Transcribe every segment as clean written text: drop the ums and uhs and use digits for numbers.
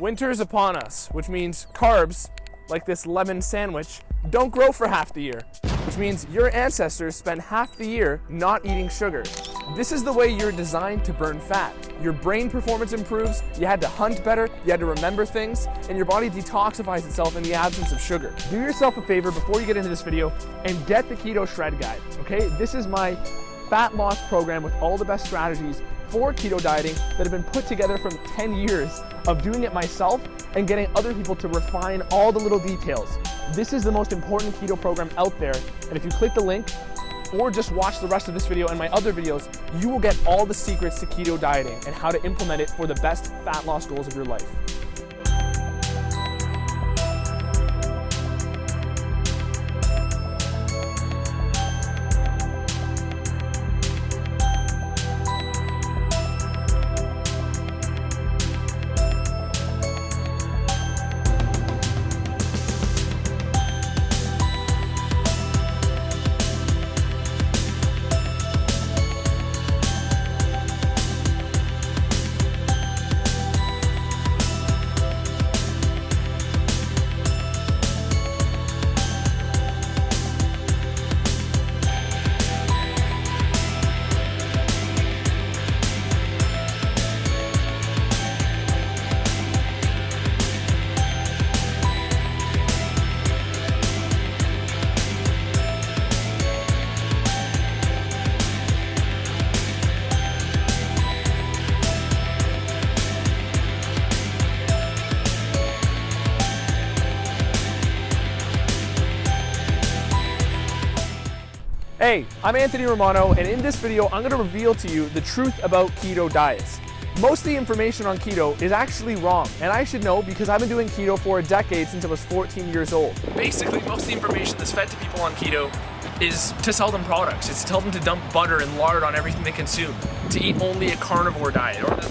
Winter is upon us, which means carbs, like this lemon sandwich, don't grow for half the year, which means your ancestors spent half the year not eating sugar. This is the way you're designed to burn fat. Your brain performance improves, you had to hunt better, you had to remember things, and your body detoxifies itself in the absence of sugar. Do yourself a favor before you get into this video and get the Keto Shred Guide, okay? This is my fat loss program with all the best strategies for keto dieting that have been put together from 10 years of doing it myself and getting other people to refine all the little details. This is the most important keto program out there, and if you click the link or just watch the rest of this video and my other videos, you will get all the secrets to keto dieting and how to implement it for the best fat loss goals of your life. Hey, I'm Anthony Romano, and in this video, I'm going to reveal to you the truth about keto diets. Most of the information on keto is actually wrong, and I should know because I've been doing keto for a decade since I was 14 years old. Basically, most of the information that's fed to people on keto is to sell them products. It's to tell them to dump butter and lard on everything they consume, to eat only a carnivore diet, or that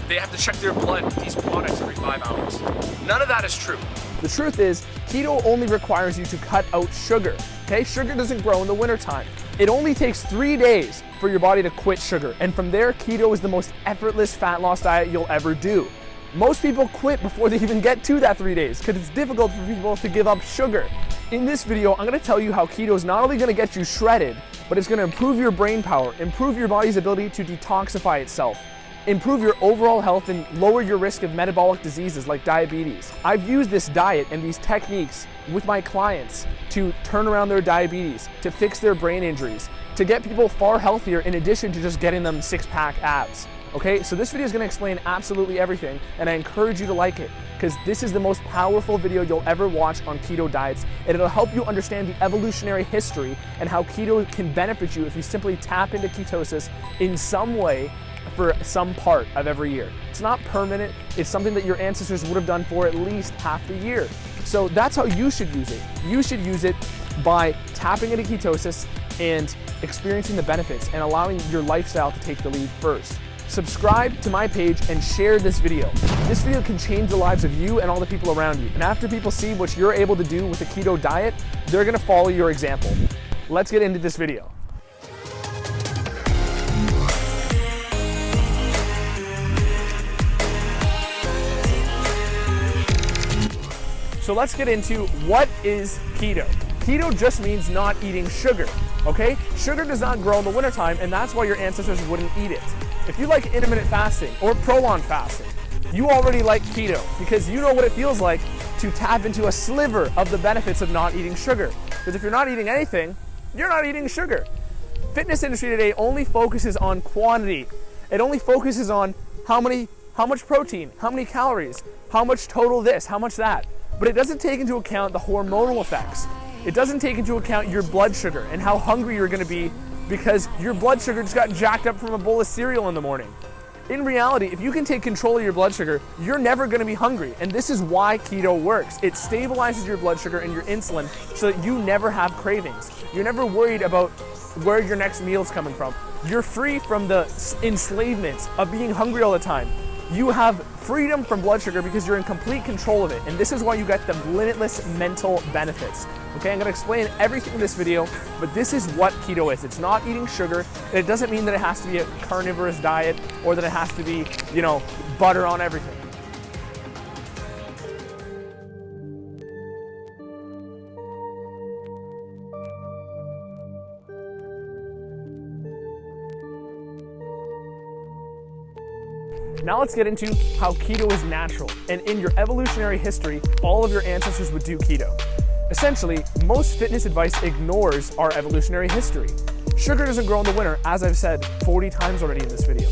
they have to check their blood with these products every 5 hours. None of that is true. The truth is, keto only requires you to cut out sugar. Okay, sugar doesn't grow in the wintertime. It only takes 3 days for your body to quit sugar, and from there, keto is the most effortless fat loss diet you'll ever do. Most people quit before they even get to that 3 days because it's difficult for people to give up sugar. In this video, I'm going to tell you how keto is not only going to get you shredded, but it's going to improve your brain power, improve your body's ability to detoxify itself, improve your overall health, and lower your risk of metabolic diseases like diabetes. I've used this diet and these techniques with my clients to turn around their diabetes, to fix their brain injuries, to get people far healthier in addition to just getting them six-pack abs. Okay, so this video is going to explain absolutely everything, and I encourage you to like it because this is the most powerful video you'll ever watch on keto diets, and it'll help you understand the evolutionary history and how keto can benefit you if you simply tap into ketosis in some way for some part of every year. It's not permanent, it's something that your ancestors would have done for at least half the year. So that's how you should use it. You should use it by tapping into ketosis and experiencing the benefits and allowing your lifestyle to take the lead first. Subscribe to my page and share this video. This video can change the lives of you and all the people around you. And after people see what you're able to do with a keto diet, they're gonna follow your example. Let's get into this video. So let's get into what is keto. Keto just means not eating sugar, okay? Sugar does not grow in the wintertime, and that's why your ancestors wouldn't eat it. If you like intermittent fasting or prolonged fasting, you already like keto because you know what it feels like to tap into a sliver of the benefits of not eating sugar. Because if you're not eating anything, you're not eating sugar. Fitness industry today only focuses on quantity. It only focuses on how much protein, how many calories, how much total this, how much that. But it doesn't take into account the hormonal effects. It doesn't take into account your blood sugar and how hungry you're gonna be because your blood sugar just got jacked up from a bowl of cereal in the morning. In reality, if you can take control of your blood sugar, you're never gonna be hungry. And this is why keto works. It stabilizes your blood sugar and your insulin so that you never have cravings. You're never worried about where your next meal is coming from. You're free from the enslavement of being hungry all the time. You have freedom from blood sugar because you're in complete control of it. And this is why you get the limitless mental benefits. Okay, I'm gonna explain everything in this video, but this is what keto is. It's not eating sugar. And it doesn't mean that it has to be a carnivorous diet or that it has to be, butter on everything. Now let's get into how keto is natural, and in your evolutionary history, all of your ancestors would do keto. Essentially, most fitness advice ignores our evolutionary history. Sugar doesn't grow in the winter, as I've said 40 times already in this video.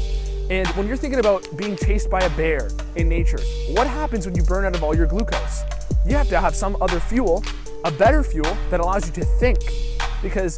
And when you're thinking about being chased by a bear in nature, what happens when you burn out of all your glucose? You have to have some other fuel, a better fuel that allows you to think, because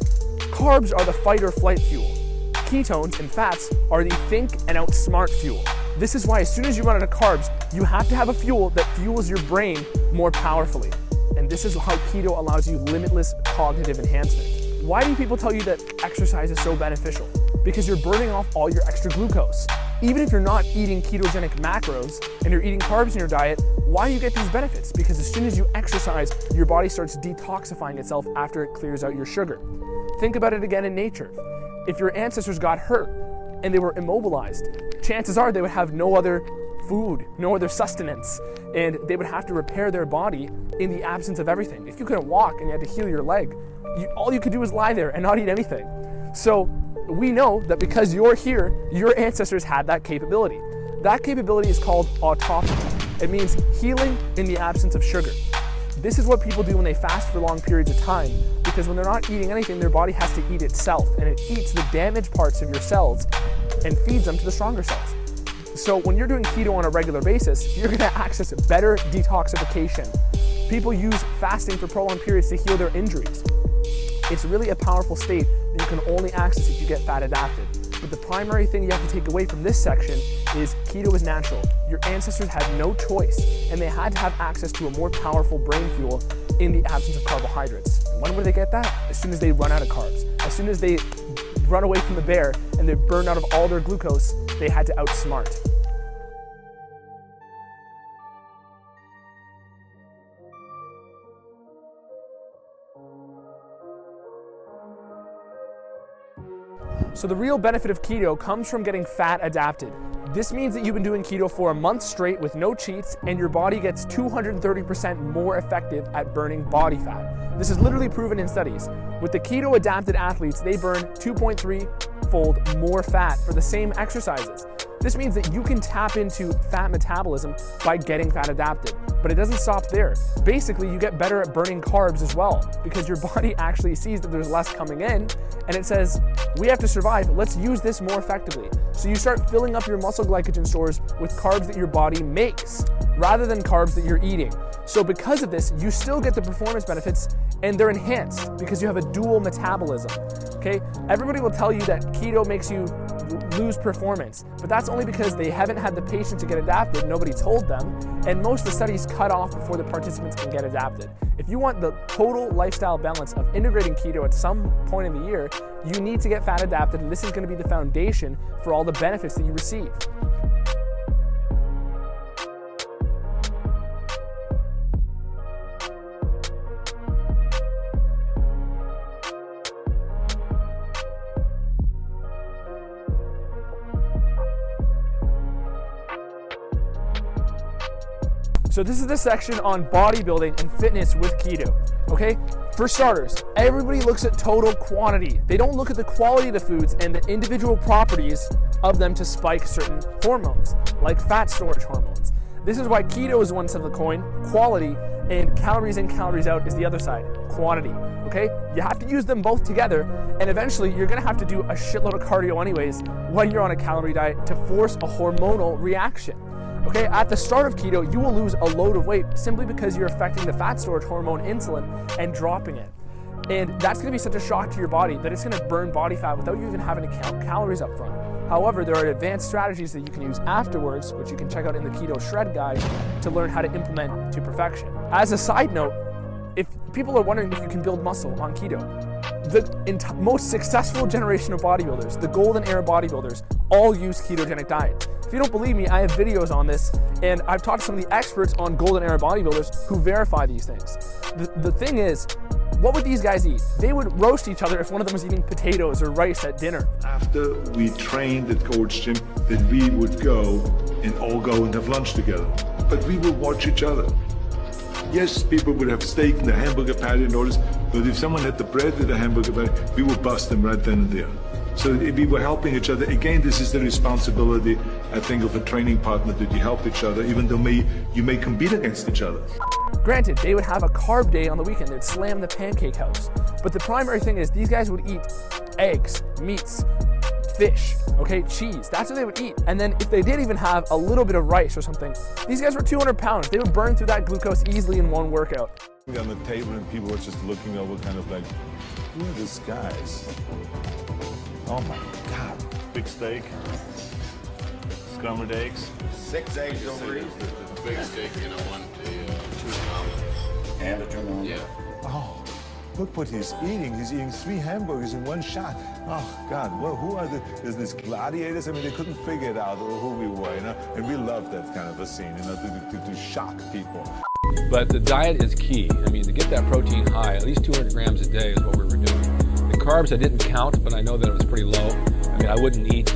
carbs are the fight or flight fuel. Ketones and fats are the think and outsmart fuel. This is why as soon as you run out of carbs, you have to have a fuel that fuels your brain more powerfully. And this is how keto allows you limitless cognitive enhancement. Why do people tell you that exercise is so beneficial? Because you're burning off all your extra glucose. Even if you're not eating ketogenic macros and you're eating carbs in your diet, why do you get these benefits? Because as soon as you exercise, your body starts detoxifying itself after it clears out your sugar. Think about it again in nature. If your ancestors got hurt and they were immobilized, chances are they would have no other food, no other sustenance, and they would have to repair their body in the absence of everything. If you couldn't walk and you had to heal your leg, all you could do was lie there and not eat anything. So we know that because you're here, your ancestors had that capability. That capability is called autophagy. It means healing in the absence of sugar. This is what people do when they fast for long periods of time, because when they're not eating anything, their body has to eat itself, and it eats the damaged parts of your cells and feeds them to the stronger cells. So when you're doing keto on a regular basis, you're gonna access better detoxification. People use fasting for prolonged periods to heal their injuries. It's really a powerful state that you can only access if you get fat adapted. But the primary thing you have to take away from this section is keto is natural. Your ancestors had no choice, and they had to have access to a more powerful brain fuel in the absence of carbohydrates. And when would they get that? As soon as they run out of carbs. As soon as they run away from the bear and they burn out of all their glucose, they had to outsmart. So the real benefit of keto comes from getting fat adapted. This means that you've been doing keto for a month straight with no cheats, and your body gets 230% more effective at burning body fat. This is literally proven in studies. With the keto adapted athletes, they burn 2.3-fold more fat for the same exercises. This means that you can tap into fat metabolism by getting fat adapted, but it doesn't stop there. Basically, you get better at burning carbs as well, because your body actually sees that there's less coming in, and it says, we have to survive, let's use this more effectively. So you start filling up your muscle glycogen stores with carbs that your body makes, rather than carbs that you're eating. So because of this, you still get the performance benefits, and they're enhanced because you have a dual metabolism, okay? Everybody will tell you that keto makes you lose performance, but that's only because they haven't had the patience to get adapted, nobody told them, and most of the studies cut off before the participants can get adapted. If you want the total lifestyle balance of integrating keto at some point in the year, you need to get fat adapted, and this is going to be the foundation for all the benefits that you receive. So this is the section on bodybuilding and fitness with keto, okay? For starters, everybody looks at total quantity. They don't look at the quality of the foods and the individual properties of them to spike certain hormones, like fat storage hormones. This is why keto is one side of the coin, quality, and calories in, calories out is the other side, quantity, okay? You have to use them both together, and eventually you're gonna have to do a shitload of cardio anyways when you're on a calorie diet to force a hormonal reaction. Okay, at the start of keto, you will lose a load of weight simply because you're affecting the fat storage hormone insulin and dropping it. And that's gonna be such a shock to your body that it's gonna burn body fat without you even having to count calories up front. However, there are advanced strategies that you can use afterwards, which you can check out in the Keto Shred guide to learn how to implement to perfection. As a side note, if people are wondering if you can build muscle on keto, the most successful generation of bodybuilders, the golden era bodybuilders, all use ketogenic diets. If you don't believe me, I have videos on this, and I've talked to some of the experts on golden era bodybuilders who verify these things. The thing is, what would these guys eat? They would roast each other if one of them was eating potatoes or rice at dinner. After we trained at Gold's Gym, then we would go and have lunch together. But we would watch each other. Yes, people would have steak and a hamburger patty and all this, but if someone had the bread with a hamburger patty, we would bust them right then and there. So we were helping each other. Again, this is the responsibility, I think, of a training partner, that you help each other, even though you may compete against each other. Granted, they would have a carb day on the weekend. They'd slam the pancake house. But the primary thing is these guys would eat eggs, meats, fish, okay, cheese. That's what they would eat. And then if they did even have a little bit of rice or something, these guys were 200 pounds. They would burn through that glucose easily in one workout. On the table and people were just looking over kind of like, who are these guys? Oh my God. Big steak, scrambled eggs. 6 eggs over each. The big steak, you know, tuna omelet. And a tuna omelet. Yeah. Oh, look what he's eating. He's eating 3 hamburgers in one shot. Oh God, well, who are there's these gladiators? I mean, they couldn't figure it out who we were, you know? And we love that kind of a scene, you know, to shock people. But the diet is key. I mean, to get that protein high, at least 200 grams a day is what we were doing. The carbs I didn't count, but I know that it was pretty low. I mean, I wouldn't eat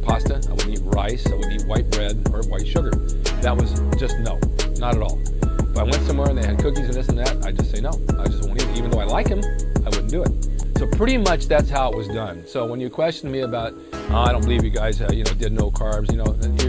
pasta, I wouldn't eat rice, I wouldn't eat white bread or white sugar. That was just no, not at all. If I went somewhere and they had cookies and this and that, I'd just say no. I just won't eat it. Even though I like them, I wouldn't do it. So pretty much that's how it was done. So when you question me about, oh, I don't believe you guys, did no carbs,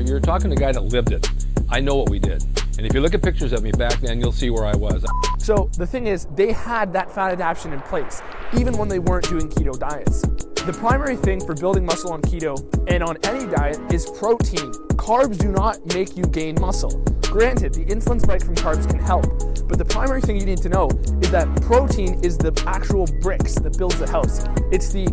you're talking to a guy that lived it. I know what we did. And if you look at pictures of me back then, you'll see where I was. So the thing is, they had that fat adaptation in place, even when they weren't doing keto diets. The primary thing for building muscle on keto and on any diet is protein. Carbs do not make you gain muscle. Granted, the insulin spike from carbs can help, but the primary thing you need to know is that protein is the actual bricks that builds the house. It's the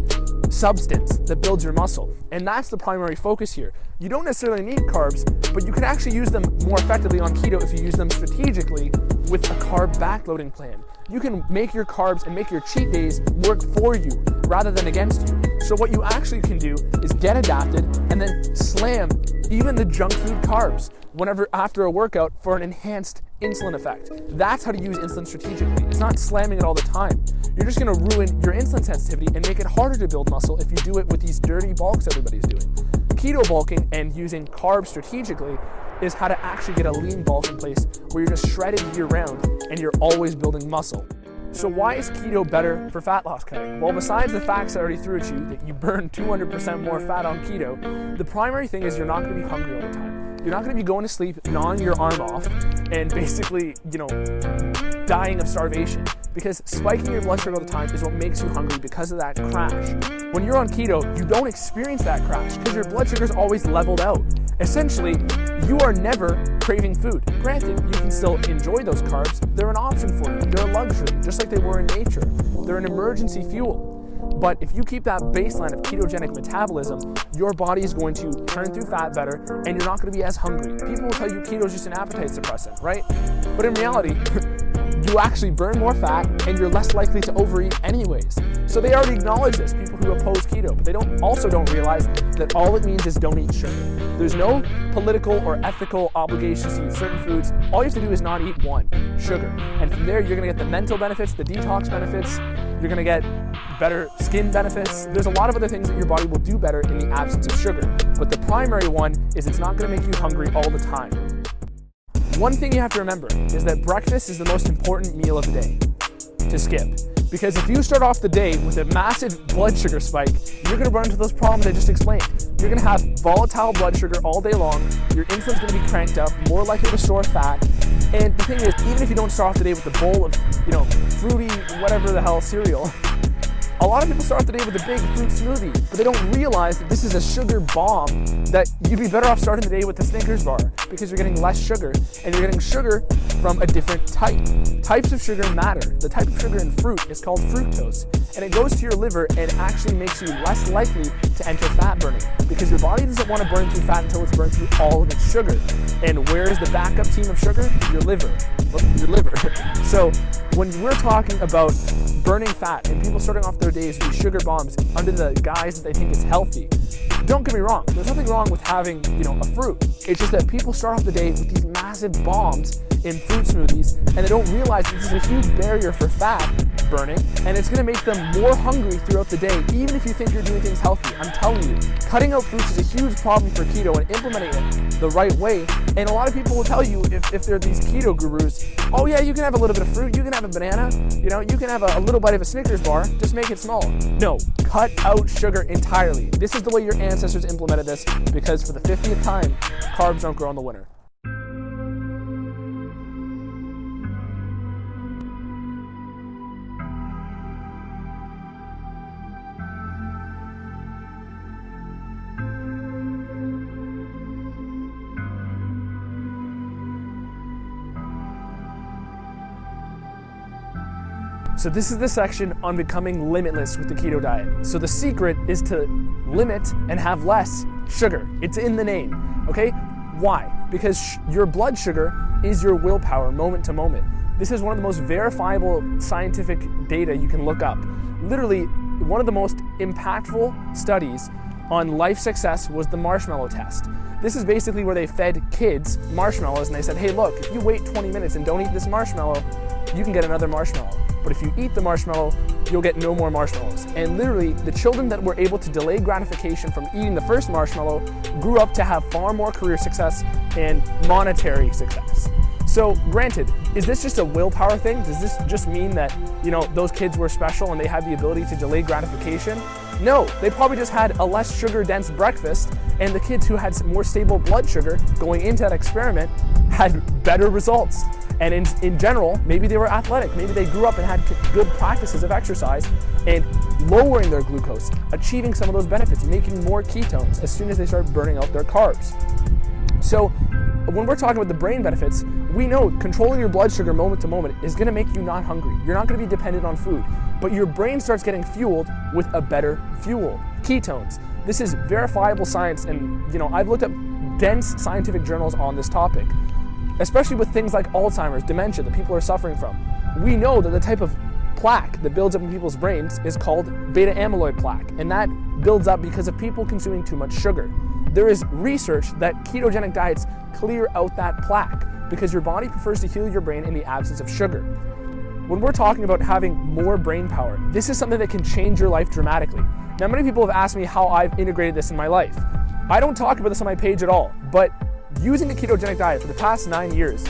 substance that builds your muscle, and that's the primary focus here. You don't necessarily need carbs, but you can actually use them more effectively on keto if you use them strategically with a carb backloading plan. You can make your carbs and make your cheat days work for you rather than against you. So what you actually can do is get adapted and then slam even the junk food carbs whenever after a workout for an enhanced insulin effect. That's how to use insulin strategically. It's not slamming it all the time. You're just gonna ruin your insulin sensitivity and make it harder to build muscle if you do it with these dirty bulks everybody's doing. Keto bulking and using carbs strategically is how to actually get a lean bulk in place where you're just shredded year round and you're always building muscle. So why is keto better for fat loss cutting? Well, besides the facts I already threw at you that you burn 200% more fat on keto, the primary thing is you're not gonna be hungry all the time. You're not gonna be going to sleep, gnawing your arm off, and basically, dying of starvation. Because spiking your blood sugar all the time is what makes you hungry because of that crash. When you're on keto, you don't experience that crash because your blood sugar is always leveled out. Essentially, you are never craving food. Granted, you can still enjoy those carbs. They're an option for you. They're a luxury, just like they were in nature. They're an emergency fuel. But if you keep that baseline of ketogenic metabolism, your body is going to turn through fat better and you're not going to be as hungry. People will tell you keto is just an appetite suppressant, right? But in reality, you actually burn more fat and you're less likely to overeat anyways. So they already acknowledge this, people who oppose keto, but they also don't realize that all it means is don't eat sugar. There's no political or ethical obligations to eat certain foods. All you have to do is not eat one, sugar. And from there, you're gonna get the mental benefits, the detox benefits, you're gonna get better skin benefits. There's a lot of other things that your body will do better in the absence of sugar. But the primary one is it's not gonna make you hungry all the time. One thing you have to remember is that breakfast is the most important meal of the day to skip. Because if you start off the day with a massive blood sugar spike, you're gonna run into those problems I just explained. You're gonna have volatile blood sugar all day long, your insulin's gonna be cranked up, more likely to store fat, and the thing is, even if you don't start off the day with a bowl of, fruity, whatever the hell cereal, a lot of people start off the day with a big fruit smoothie, but they don't realize that this is a sugar bomb, that you'd be better off starting the day with the Snickers bar because you're getting less sugar, and you're getting sugar from a different type. Types of sugar matter. The type of sugar in fruit is called fructose, and it goes to your liver and actually makes you less likely to enter fat burning because your body doesn't want to burn through fat until it's burned through all of its sugar. And where is the backup team of sugar? Your liver. Your liver. So when we're talking about burning fat and people starting off their days with sugar bombs under the guise that they think it's healthy, don't get me wrong, there's nothing wrong with having, a fruit. It's just that people start off the day with these massive bombs in fruit smoothies and they don't realize that this is a huge barrier for fat burning, and it's gonna make them more hungry throughout the day, even if you think you're doing things healthy. I'm telling you, cutting out fruits is a huge problem for keto and implementing it the right way. And a lot of people will tell you, if they're these keto gurus, oh yeah, you can have a little bit of fruit, you can have a banana, you know, you can have a little bite of a Snickers bar, just make it small. No, cut out sugar entirely. This is the way your ancestors implemented this, because for the 50th time, carbs don't grow in the winter. So this is the section on becoming limitless with the keto diet. So the secret is to limit and have less sugar. It's in the name, okay? Why? Because your blood sugar is your willpower moment to moment. This is one of the most verifiable scientific data you can look up. Literally, one of the most impactful studies on life success was the marshmallow test. This is basically where they fed kids marshmallows and they said, hey look, if you wait 20 minutes and don't eat this marshmallow, you can get another marshmallow. But if you eat the marshmallow, you'll get no more marshmallows. And literally, the children that were able to delay gratification from eating the first marshmallow grew up to have far more career success and monetary success. So granted, is this just a willpower thing? Does this just mean that, you know, those kids were special and they had the ability to delay gratification? No, they probably just had a less sugar-dense breakfast, and the kids who had more stable blood sugar going into that experiment had better results. And in general, maybe they were athletic, maybe they grew up and had good practices of exercise and lowering their glucose, achieving some of those benefits, making more ketones as soon as they start burning out their carbs. So when we're talking about the brain benefits, we know controlling your blood sugar moment to moment is gonna make you not hungry. You're not gonna be dependent on food, but your brain starts getting fueled with a better fuel, ketones. This is verifiable science, and you know, I've looked up dense scientific journals on this topic, especially with things like Alzheimer's, dementia that people are suffering from. We know that the type of plaque that builds up in people's brains is called beta amyloid plaque, and that builds up because of people consuming too much sugar. There is research that ketogenic diets clear out that plaque because your body prefers to heal your brain in the absence of sugar. When we're talking about having more brain power, this is something that can change your life dramatically. Now, many people have asked me how I've integrated this in my life. I don't talk about this on my page at all, but using the ketogenic diet for the past 9 years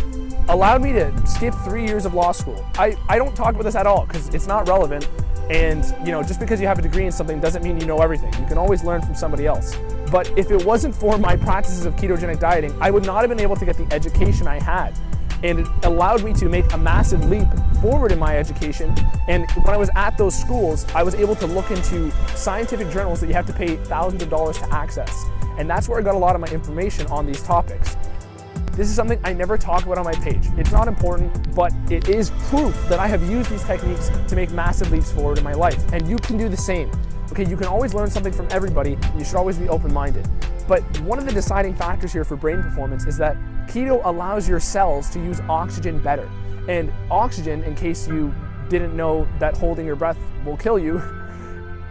allowed me to skip 3 years of law school. I don't talk about this at all because it's not relevant, and you know, just because you have a degree in something doesn't mean you know everything. You can always learn from somebody else. But if it wasn't for my practices of ketogenic dieting, I would not have been able to get the education I had. And it allowed me to make a massive leap forward in my education. And when I was at those schools, I was able to look into scientific journals that you have to pay thousands of dollars to access. And that's where I got a lot of my information on these topics. This is something I never talk about on my page. It's not important, but it is proof that I have used these techniques to make massive leaps forward in my life. And you can do the same. Okay, you can always learn something from everybody. You should always be open-minded. But one of the deciding factors here for brain performance is that keto allows your cells to use oxygen better. And oxygen, in case you didn't know that holding your breath will kill you,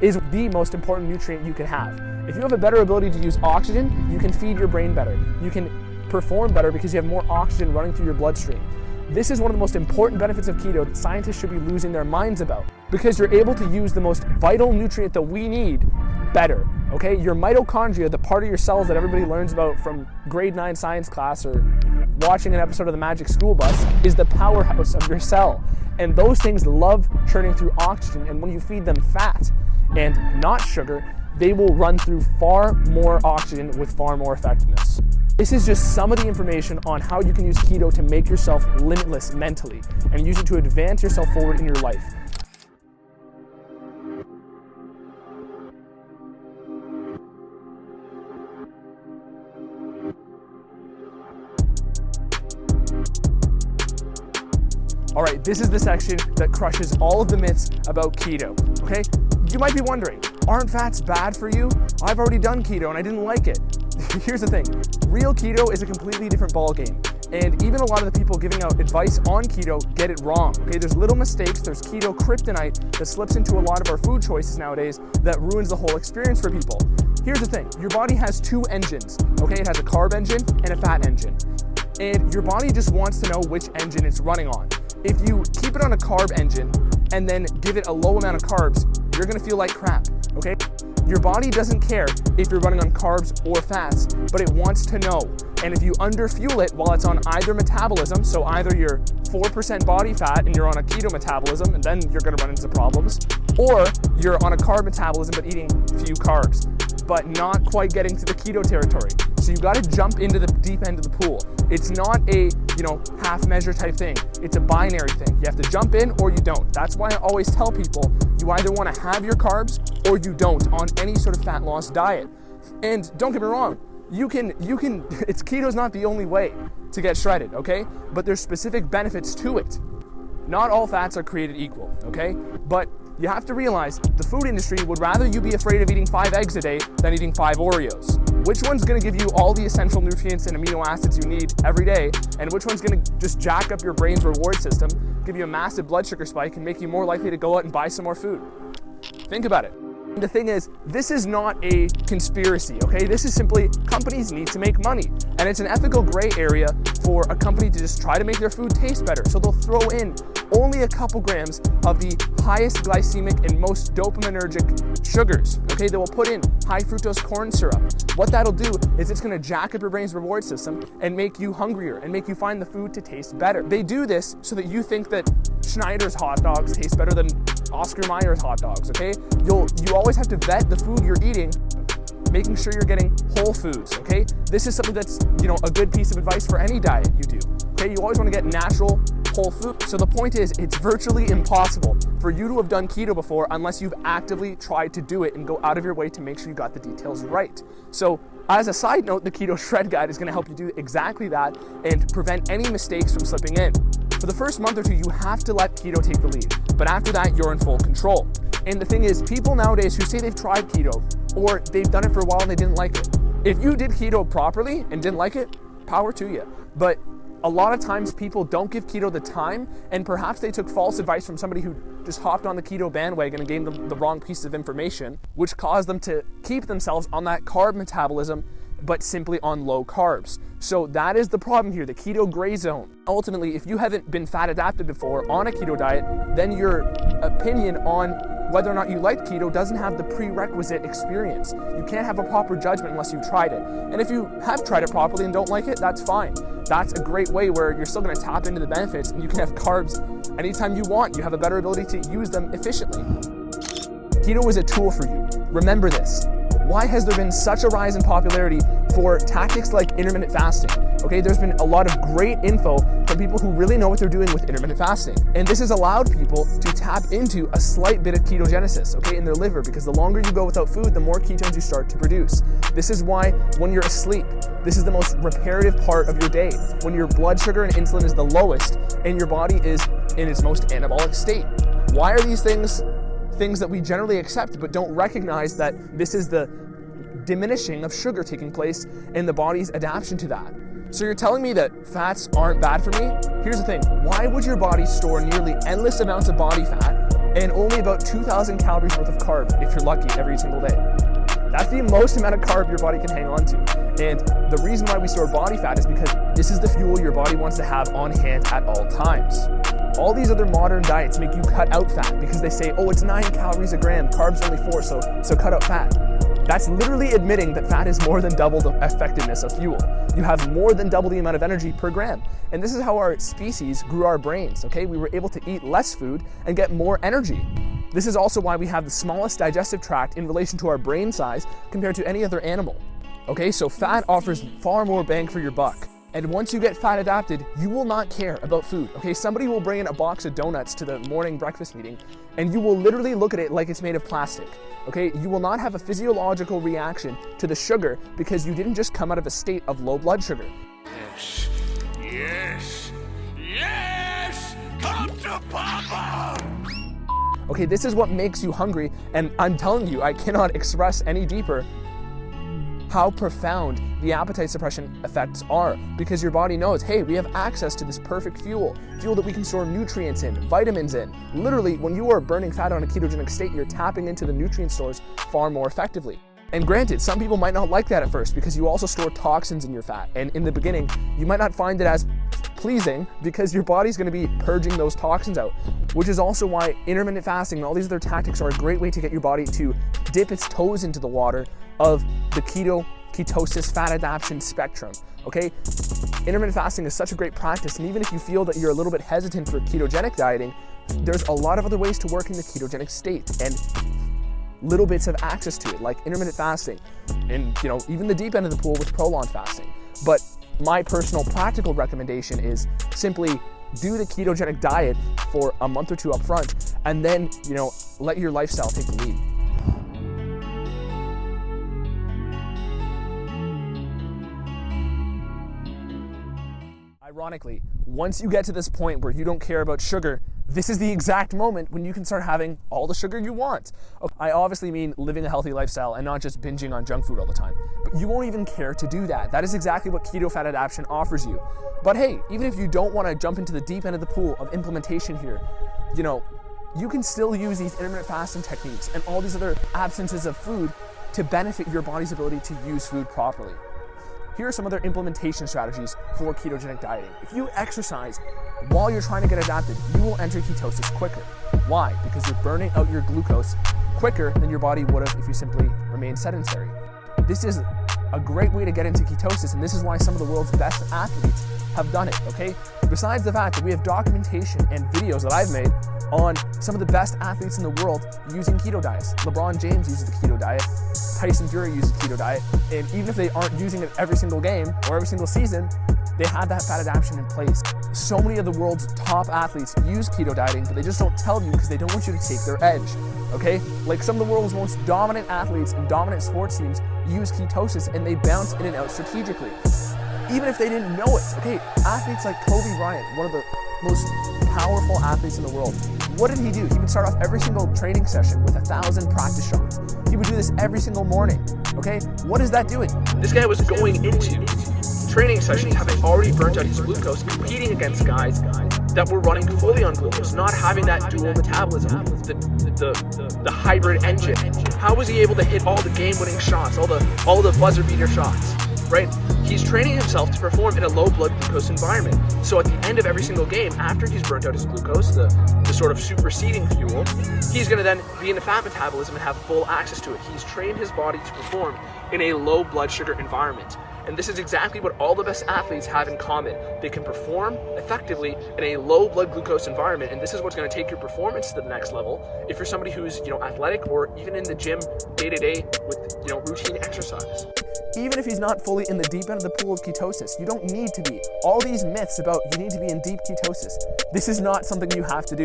is the most important nutrient you can have. If you have a better ability to use oxygen, you can feed your brain better. You can perform better because you have more oxygen running through your bloodstream. This is one of the most important benefits of keto that scientists should be losing their minds about, because you're able to use the most vital nutrient that we need better. Okay, your mitochondria, the part of your cells that everybody learns about from grade 9 science class or watching an episode of the Magic School Bus, is the powerhouse of your cell. And those things love churning through oxygen, and when you feed them fat and not sugar, they will run through far more oxygen with far more effectiveness. This is just some of the information on how you can use keto to make yourself limitless mentally and use it to advance yourself forward in your life. All right, this is the section that crushes all of the myths about keto, okay? You might be wondering, aren't fats bad for you? I've already done keto and I didn't like it. Here's the thing, real keto is a completely different ballgame. And even a lot of the people giving out advice on keto get it wrong, okay? There's little mistakes, there's keto kryptonite that slips into a lot of our food choices nowadays that ruins the whole experience for people. Here's the thing, your body has two engines, okay? It has a carb engine and a fat engine. And your body just wants to know which engine it's running on. If you keep it on a carb engine and then give it a low amount of carbs, you're gonna feel like crap, okay? Your body doesn't care if you're running on carbs or fats, but it wants to know. And if you underfuel it while it's on either metabolism, so either you're 4% body fat and you're on a keto metabolism, and then you're gonna run into problems, or you're on a carb metabolism but eating few carbs, but not quite getting to the keto territory. So you gotta jump into the deep end of the pool. It's not a, half measure type thing. It's a binary thing. You have to jump in or you don't. That's why I always tell people, you either wanna have your carbs or you don't on any sort of fat loss diet. And don't get me wrong, keto's not the only way to get shredded, okay? But there's specific benefits to it. Not all fats are created equal, okay? But you have to realize the food industry would rather you be afraid of eating 5 eggs a day than eating 5 Oreos. Which one's gonna give you all the essential nutrients and amino acids you need every day, and which one's gonna just jack up your brain's reward system, give you a massive blood sugar spike, and make you more likely to go out and buy some more food? Think about it. The thing is, this is not a conspiracy, okay? This is simply companies need to make money. And it's an ethical gray area for a company to just try to make their food taste better. So they'll throw in only a couple grams of the highest glycemic and most dopaminergic sugars, okay? They will put in high fructose corn syrup. What that'll do is it's gonna jack up your brain's reward system and make you hungrier and make you find the food to taste better. They do this so that you think that Schneider's hot dogs taste better than Oscar Mayer's hot dogs, okay? You always have to vet the food you're eating, making sure you're getting whole foods, okay? This is something that's, a good piece of advice for any diet you do, okay? You always wanna get natural, whole food. So the point is, it's virtually impossible for you to have done keto before unless you've actively tried to do it and go out of your way to make sure you got the details right. So as a side note, the Keto Shred Guide is gonna help you do exactly that and prevent any mistakes from slipping in. For the first month or two, you have to let keto take the lead, but after that, you're in full control. And the thing is, people nowadays who say they've tried keto or they've done it for a while and they didn't like it. If you did keto properly and didn't like it, power to you. But a lot of times people don't give keto the time, and perhaps they took false advice from somebody who just hopped on the keto bandwagon and gave them the wrong piece of information, which caused them to keep themselves on that carb metabolism, but simply on low carbs. So that is the problem here, the keto gray zone. Ultimately, if you haven't been fat adapted before on a keto diet, then your opinion on whether or not you like keto doesn't have the prerequisite experience. You can't have a proper judgment unless you've tried it. And if you have tried it properly and don't like it, that's fine. That's a great way where you're still gonna tap into the benefits and you can have carbs anytime you want. You have a better ability to use them efficiently. Keto is a tool for you. Remember this. Why has there been such a rise in popularity for tactics like intermittent fasting? Okay, there's been a lot of great info from people who really know what they're doing with intermittent fasting. And this has allowed people to tap into a slight bit of ketogenesis, okay, in their liver, because the longer you go without food, the more ketones you start to produce. This is why when you're asleep, this is the most reparative part of your day, when your blood sugar and insulin is the lowest and your body is in its most anabolic state. Why are these things that we generally accept but don't recognize that this is the diminishing of sugar taking place in the body's adaptation to that? So you're telling me that fats aren't bad for me? Here's the thing, why would your body store nearly endless amounts of body fat and only about 2,000 calories worth of carb if you're lucky every single day? That's the most amount of carb your body can hang on to. And the reason why we store body fat is because this is the fuel your body wants to have on hand at all times. All these other modern diets make you cut out fat because they say, oh, it's 9 calories a gram, carbs only 4, so cut out fat. That's literally admitting that fat is more than double the effectiveness of fuel. You have more than double the amount of energy per gram. And this is how our species grew our brains, okay? We were able to eat less food and get more energy. This is also why we have the smallest digestive tract in relation to our brain size compared to any other animal. Okay, so fat offers far more bang for your buck. And once you get fat adapted, you will not care about food, okay? Somebody will bring in a box of donuts to the morning breakfast meeting, and you will literally look at it like it's made of plastic, okay? You will not have a physiological reaction to the sugar because you didn't just come out of a state of low blood sugar. Yes, yes, yes, come to Papa! Okay, this is what makes you hungry, and I'm telling you, I cannot express any deeper how profound the appetite suppression effects are, because your body knows, hey, we have access to this perfect fuel that we can store nutrients in, vitamins in. Literally, when you are burning fat on a ketogenic state, you're tapping into the nutrient stores far more effectively. And granted, some people might not like that at first because you also store toxins in your fat, and in the beginning, you might not find it as pleasing because your body's gonna be purging those toxins out, which is also why intermittent fasting and all these other tactics are a great way to get your body to dip its toes into the water of the ketosis fat adaptation spectrum, okay? Intermittent fasting is such a great practice, and even if you feel that you're a little bit hesitant for ketogenic dieting, there's a lot of other ways to work in the ketogenic state and little bits of access to it, like intermittent fasting and even the deep end of the pool with prolonged fasting. But my personal practical recommendation is simply do the ketogenic diet for a month or two up front, and then let your lifestyle take the lead. Ironically, once you get to this point where you don't care about sugar, this is the exact moment when you can start having all the sugar you want. I obviously mean living a healthy lifestyle and not just binging on junk food all the time. But you won't even care to do that. That is exactly what keto fat adaptation offers you. But hey, even if you don't want to jump into the deep end of the pool of implementation here, you can still use these intermittent fasting techniques and all these other absences of food to benefit your body's ability to use food properly. Here are some other implementation strategies for ketogenic dieting. If you exercise while you're trying to get adapted, you will enter ketosis quicker. Why? Because you're burning out your glucose quicker than your body would have if you simply remained sedentary. This is a great way to get into ketosis, and this is why some of the world's best athletes have done it, okay? Besides the fact that we have documentation and videos that I've made on some of the best athletes in the world using keto diets. LeBron James uses the keto diet, Tyson Fury uses keto diet, and even if they aren't using it every single game or every single season, they had that fat adaptation in place. So many of the world's top athletes use keto dieting, but they just don't tell you because they don't want you to take their edge, okay? Like some of the world's most dominant athletes and dominant sports teams use ketosis and they bounce in and out strategically, even if they didn't know it, okay? Athletes like Kobe Bryant, one of the most powerful athletes in the world, what did he do? He would start off every single training session with 1,000 practice shots. He would do this every single morning, okay? What is that doing? This guy was going into training sessions having already burnt out his glucose, competing against guys that were running fully on glucose, not having that dual metabolism, the hybrid engine. How was he able to hit all the game-winning shots, all the buzzer beater shots, right? He's training himself to perform in a low blood glucose environment. So at the end of every single game, after he's burnt out his glucose, the sort of superseding fuel, he's gonna then be in a fat metabolism and have full access to it. He's trained his body to perform in a low blood sugar environment. And this is exactly what all the best athletes have in common. They can perform effectively in a low blood glucose environment, and this is what's going to take your performance to the next level if you're somebody who's athletic or even in the gym day-to-day with routine exercise. Even if he's not fully in the deep end of the pool of ketosis, you don't need to be. All these myths about you need to be in deep ketosis, this is not something you have to do.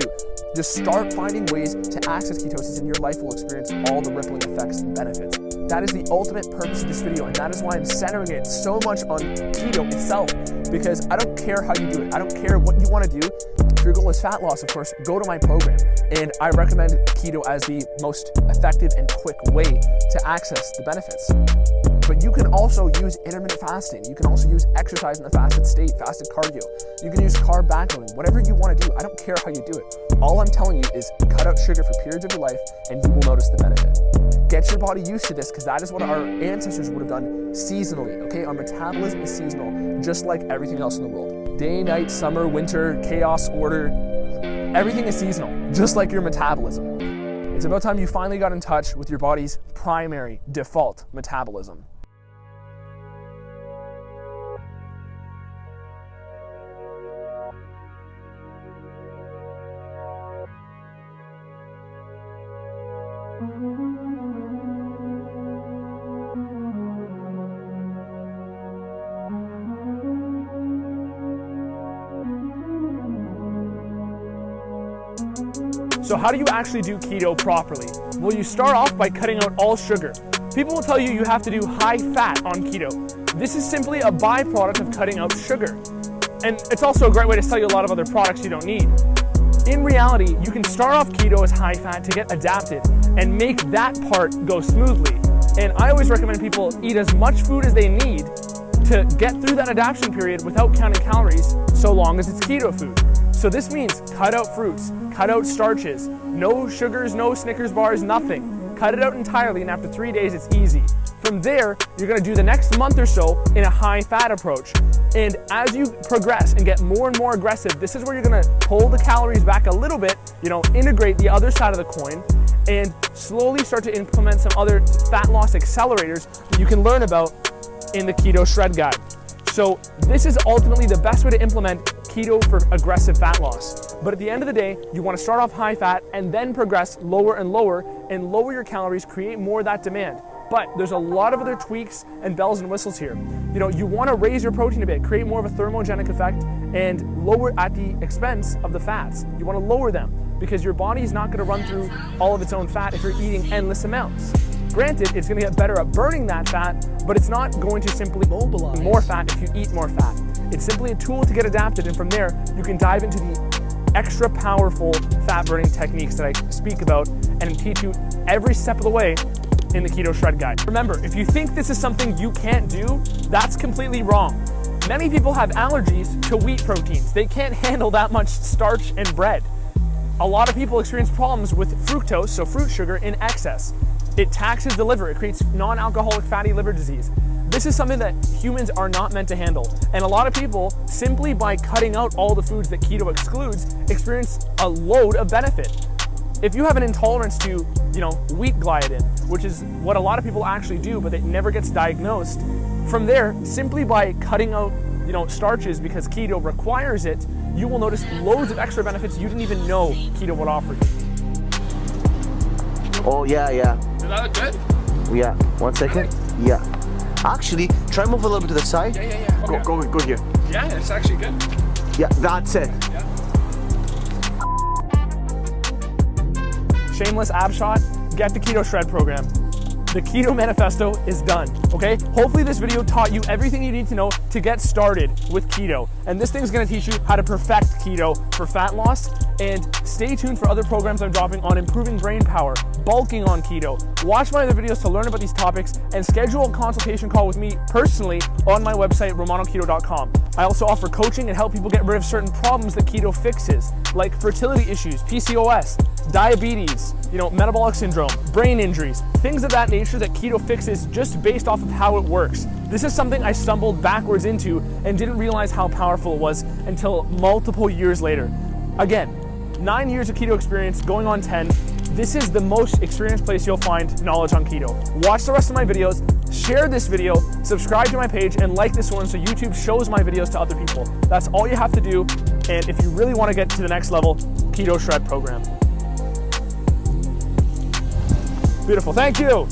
Just start finding ways to access ketosis and your life will experience all the rippling effects and benefits. That is the ultimate purpose of this video, and that is why I'm centering it so much on keto itself, because I don't care how you do it. I don't care what you want to do. If your goal is fat loss, of course, go to my program. And I recommend keto as the most effective and quick way to access the benefits. But you can also use intermittent fasting. You can also use exercise in a fasted state, fasted cardio. You can use carb backloading, whatever you want to do. I don't care how you do it. All I'm telling you is cut out sugar for periods of your life and you will notice the benefit. Get your body used to this because that is what our ancestors would have done seasonally, okay? Our metabolism is seasonal, just like everything else in the world. Day, night, summer, winter, chaos, order, everything is seasonal, just like your metabolism. It's about time you finally got in touch with your body's primary default metabolism. So how do you actually do keto properly? Well, you start off by cutting out all sugar. People will tell you you have to do high fat on keto. This is simply a byproduct of cutting out sugar. And it's also a great way to sell you a lot of other products you don't need. In reality, you can start off keto as high fat to get adapted and make that part go smoothly. And I always recommend people eat as much food as they need to get through that adaptation period without counting calories, so long as it's keto food. So this means cut out fruits, cut out starches, no sugars, no Snickers bars, nothing. Cut it out entirely, and after 3 days, it's easy. From there, you're gonna do the next month or so in a high fat approach. And as you progress and get more and more aggressive, this is where you're gonna pull the calories back a little bit, integrate the other side of the coin, and slowly start to implement some other fat loss accelerators that you can learn about in the Keto Shred Guide. So this is ultimately the best way to implement keto for aggressive fat loss. But at the end of the day, you want to start off high fat and then progress lower and lower your calories, create more of that demand. But there's a lot of other tweaks and bells and whistles here. You want to raise your protein a bit, create more of a thermogenic effect, and lower at the expense of the fats. You want to lower them because your body is not going to run through all of its own fat if you're eating endless amounts. Granted, it's going to get better at burning that fat, but it's not going to simply mobilize more fat if you eat more fat. It's simply a tool to get adapted, and from there, you can dive into the extra powerful fat burning techniques that I speak about and teach you every step of the way in the Keto Shred Guide. Remember, if you think this is something you can't do, that's completely wrong. Many people have allergies to wheat proteins. They can't handle that much starch and bread. A lot of people experience problems with fructose, so fruit sugar, in excess. It taxes the liver. It creates non-alcoholic fatty liver disease. This is something that humans are not meant to handle. And a lot of people, simply by cutting out all the foods that keto excludes, experience a load of benefit. If you have an intolerance to, wheat gliadin, which is what a lot of people actually do, but it never gets diagnosed, from there, simply by cutting out, starches because keto requires it, you will notice loads of extra benefits you didn't even know keto would offer you. Oh, yeah. Does that look good? Yeah, 1 second. Yeah. Actually, try move a little bit to the side. Yeah. Okay. Go here. Yeah, it's actually good. Yeah, that's it. Yeah. Shameless ab shot, get the Keto Shred Program. The Keto Manifesto is done, okay? Hopefully this video taught you everything you need to know to get started with keto. And this thing's gonna teach you how to perfect keto for fat loss. And stay tuned for other programs I'm dropping on improving brain power, bulking on keto. Watch my other videos to learn about these topics and schedule a consultation call with me personally on my website, romanoketo.com. I also offer coaching and help people get rid of certain problems that keto fixes, like fertility issues, PCOS, diabetes, metabolic syndrome, brain injuries, things of that nature that keto fixes just based off of how it works. This is something I stumbled backwards into and didn't realize how powerful it was until multiple years later. Again, 9 years of keto experience, going on 10. This is the most experienced place you'll find knowledge on keto. Watch the rest of my videos, share this video, subscribe to my page, and like this one so YouTube shows my videos to other people. That's all you have to do. And if you really want to get to the next level, Keto Shred Program. Beautiful, thank you.